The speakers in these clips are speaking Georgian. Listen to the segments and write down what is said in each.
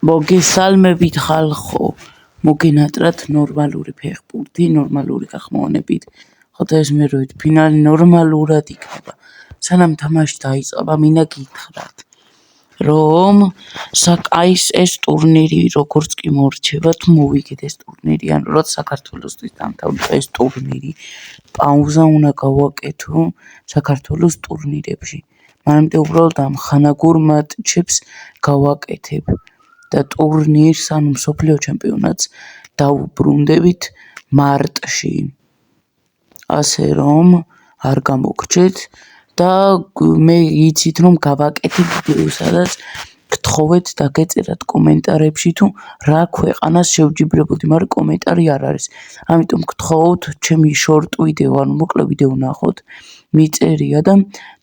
მოგესალმებით ხალხო, მოგენატრათ ნორმალური ფეხბურთი, ნორმალური გახმოვანებით, ხოთა ეს მე როით ფინალი ნორმალურად იქნება. სანამ თამაში დაიწყება, მინდა გითხრათ, რომ ეს ტურნირი როგორც კი მორჩება, თუ მოვიგეთ ეს ტურნირი, ანუ როცა საქართველოსთვის დამთავრდება ეს ტურნირი, პაუზა უნდა გავაკეთო საქართველოს ტურნირებში. მანამდე უბრალოდ ამ ხანაგურ მატჩებს გავაკეთებ. და ტურნირს, ანუ მსოფლიო ჩემპიონატს დავუბრუნდებით მარტში. ასე რომ არ გამოგრჩეთ და მე იცით რომ გავაკეთებ ვიდეო, სადაც გთხოვეთ დაგეწერათ კომენტარებში თუ რა ქვეყანას შევჯიბრებოდი, მაგრამ კომენტარი არ არის. ამიტომ გთხოვთ ჩემი შორტ ვიდეო, ანუ მოკლე ვიდეო ნახოთ, მიწერია და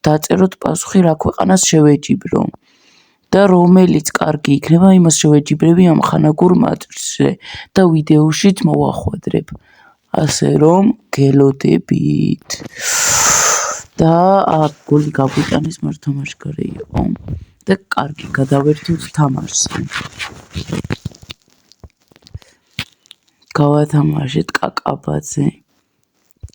დაწეროთ პასუხი რა ქვეყანას შევეჯიბრო. და რომელიც კარგი იქნება, იმას შევეჯიბრები ამ ხანაგურ მატჩზე და ვიდეოშიც მოვახვედრებ. ასე რომ გელოდებით. და გოლი გაგვიტანეს მართამაში გარე იყო და კარგი გადავერთოთ თამაშზე. გავათამაშეთ კაკაბაძე.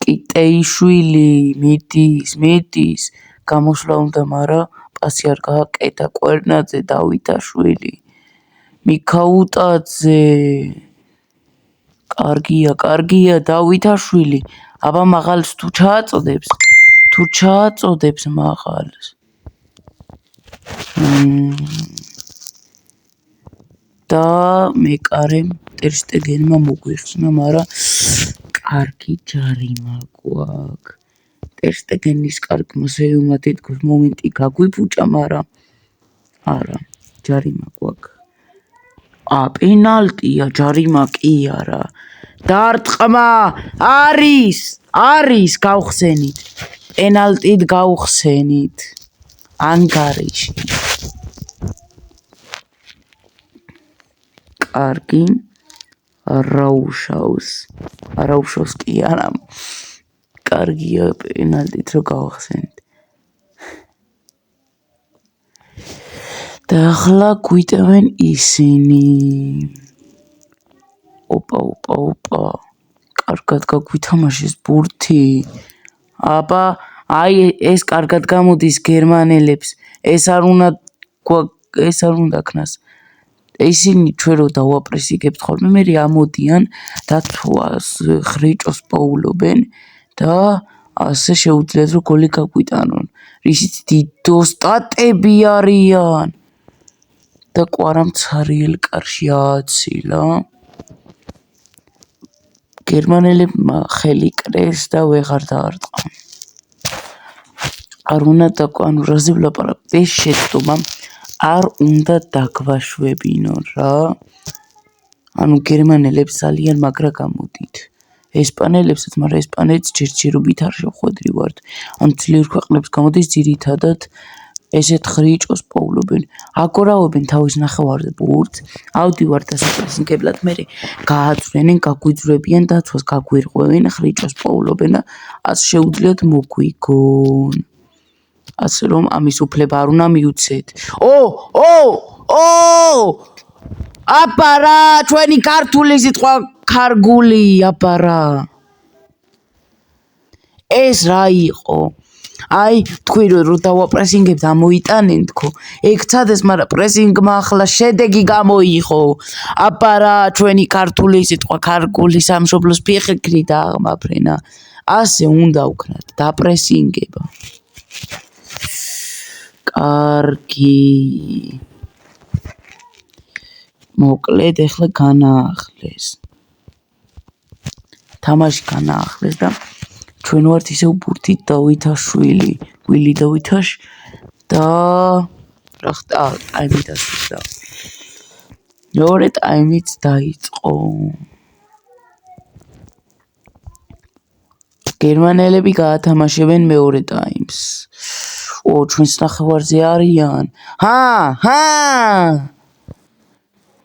კიტეიშვილი მიდის გამოსვლა უნდა, მაგრამ პასი არ გააკეთა. კვერნაძე დავითაშვილი, მიქაუტაძე, კარგია დავითაშვილი. აბა მაღალს თუ ჩააწოდებს მაღალს. და მეკარემ ტერშტეგენმა მოგვიხსნა, მაგრამ კარგი ჯარიმა გვაქვს. ტერშტეგენის კარგმა სეიუმად თითქოს მომენტი გაგვიფუჭა, მაგრამ არა, ჯარიმა გვაქვს. პენალტია, ჯარიმა კი არა. დარტყმა არის, გავხსენით. პენალტით გავხსენით. ანგარიში. კარგი. არაუშავს კი არა. კარგია პენალტით რო გავხსენით. და ახლა გვიტევენ ისინი. ოპა. კარგად გაგვითამაშეს ბურთი. აბა, ეს კარგად გამოდის გერმანელებს. ეს არ უნდა ქნას. ისინი ჩვენ რო დავაპრესიგებთ ხოლმე, მე ამოდიან და ხრიჭოს პოულობენ და ასე შეუძლიათ რომ გოლი გაგვიტანონ. რისიც დიდოსტატები არიან. და კვარამ ცარიელ კარში ააცილა. გერმანელებმა ხელი კრეს და ვეღარ დაარტყა. არ უნდა ანუ რაზე ვლაპარაკ, ეს შეცდომა არ უნდა დაგვაშვებინონ რა. ანუ გერმანელებს ძალიან მაგრა გამოდით. ესპანელებსაც, მაგრამ ესპანეთს ჯერჯერობით არ შევხვედრივართ. ანუ ძლიერ ქვეყნებს გამოდის ძირითადად ესეთ ხრიჭოს პოულობენ. აგორავებენ თავის ნახევარზე ბურთს, ავდივართ დასაპრესინგებლად, მერე გააწვენენ, გაგვიძვრებიან, დაცვას გაგვირღვევენ, ხრიჭოს პოულობენ და ასე შეუძლიათ მოგვიგონ. ასე რომ ამის უფლება არ უნდა მიუცეთ. აპარა, ჩვენი ქართული სიტყვა ქარგული, აპარა. ეს რა იყო? თქვი რომ დავაპრესინგებთ, ამოიტანენ თქო. ეგ ცადეს, მაგრამ პრესინგმა ახლა შედეგი გამოიღო. აპარა, ჩვენი ქართული სიტყვა ქარგული, სამშობლოს ფეხი დააღმაფრენა. ასე უნდა ვქნათ, დაპრესინგება. კარგი. მოკლედ ახლა განაახლეს. თამაში განაახლეს და ჩვენ ვართ ისევ ბურთით დავითაშვილი, ვილი დავითაშ და რა ხდა, ტაიმი დასრულდა. მეორე ტაიმიც დაიწყო. გერმანელები გაათამაშებენ მეორე ტაიმს. ჩვენს ნახევარზე არიან.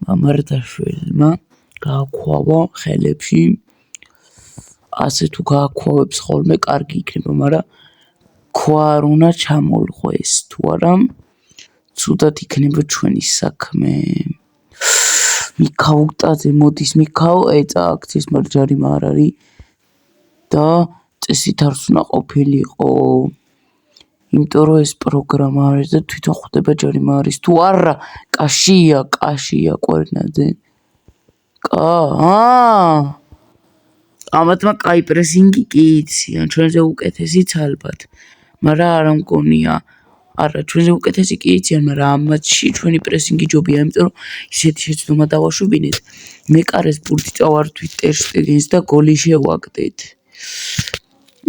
მამარდაშვილმა გააქვავა ხელებში. ასე თუ გააქვავებს ხოლმე, კარგი იქნება, მაგრამ ქვა არ უნდა ჩამოლღვეს, თუ არა, ცუდად იქნება ჩვენი საქმე. მიქაუტაძე მოდის მიქაო ეწა აქციის მარჯარიმა არ არის და წესით არ უნდა ყოფილიყო იმიტომ რომ ეს პროგრამა არის და თვითონ ხვდება ჯარიმა არის თუ არა კაშია კვერნაძე ამათმა კაი პრესინგი კი იციან ჩვენზე უკეთესიც ალბათ მაგრამ არ მგონია არა ჩვენზე უკეთესი კი იციან მაგრამ ამ მატჩში ჩვენი პრესინგი ჯობია იმიტომ რომ ისეთი შეცდომა დავაშვებინეთ მეკარეს ბურთი წავართვით ტერ შტეგენს და გოლი შევაგდეთ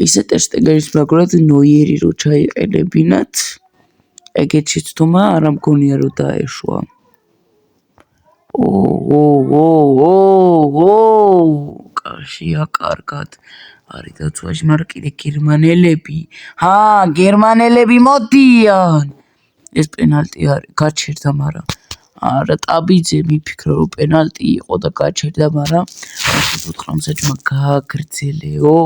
ისე ტერ შტეგენის მაგრად ნოიერი რო ჩაიყენებინათ ეგეთ შეცდომა არ მგონია რომ დაეშვა კაშია კარგად არის დაცვაში მაგრამ კიდე გერმანელები მოდიან ეს პენალტი არის გაჩერდა მაგრამ არა ტაბიძე მიფიქრა რომ პენალტი იყო და გაჩერდა მაგრამ 84-მსაჯმა გააგრძელეო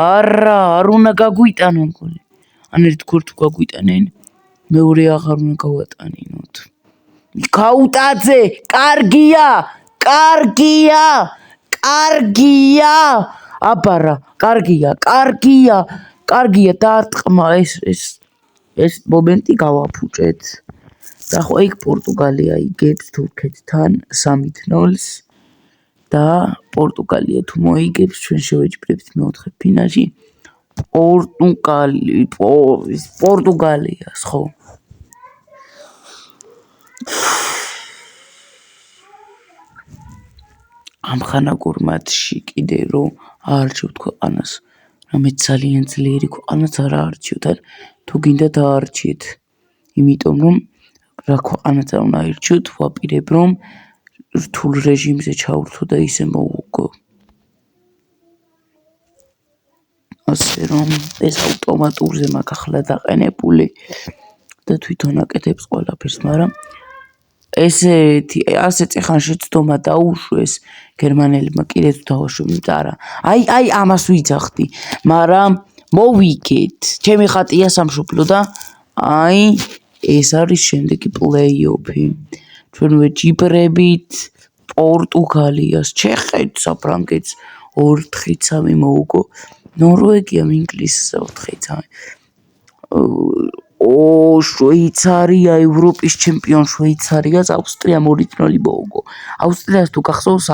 არ უნდა გაგვიტანონ გოლი ან ერთ გოლ თუ გაგვიტანენ მეორე აღარ უნდა გავატანინოთ მიქაუტაძე კარგია აბარა კარგია დაარტყმა ეს მომენტი გავაფუჭეთ და ხო იქ პორტუგალია იგებს თურქეთთან 3-0 და პორტუგალია თუ მოიგებს ჩვენ შევეჯიბრებთ მეოთხე ფინალში პორტუგალიას ხო ამხანაგურ მატჩში კიდე რომ აარჩევთ ქვეყანას რამე ძალიან ძლიერი ქვეყანას არ აარჩევთ თუ გინდა დაარჩიეთ იმიტომ რომ რა ქვეყანაც არ უნდა აირჩიოთ ვაპირებ რომ რთულ რეჟიმზე ჩავრთო და ისე მოუგო ასე რომ ეს ავტომატურზე მაქვს ახლა დაყენებული და თვითონ აკეთებს ყველაფერს მაგრამ ასეთ ხან შეცდომა დაუშვეს გერმანელებმა კიდე თუ დავაშვებინეთ არა აი ამას ვიძახდი მაგრამ მოვიგეთ ჩემი ხატია სამშობლო და აი ეს არის შემდეგი პლეი-ოფი ჩვენ ვეჯიბრებით პორტუგალიას ჩეხეთს საფრანგეთს 4-3 მოუგო ნორვეგიამ ინგლისს 4-3 შვეიცარია ევროპის ჩემპიონ შვეიცარიას ავსტრიამ 2-0 მოუგო ავსტრიას თუ გახსოვს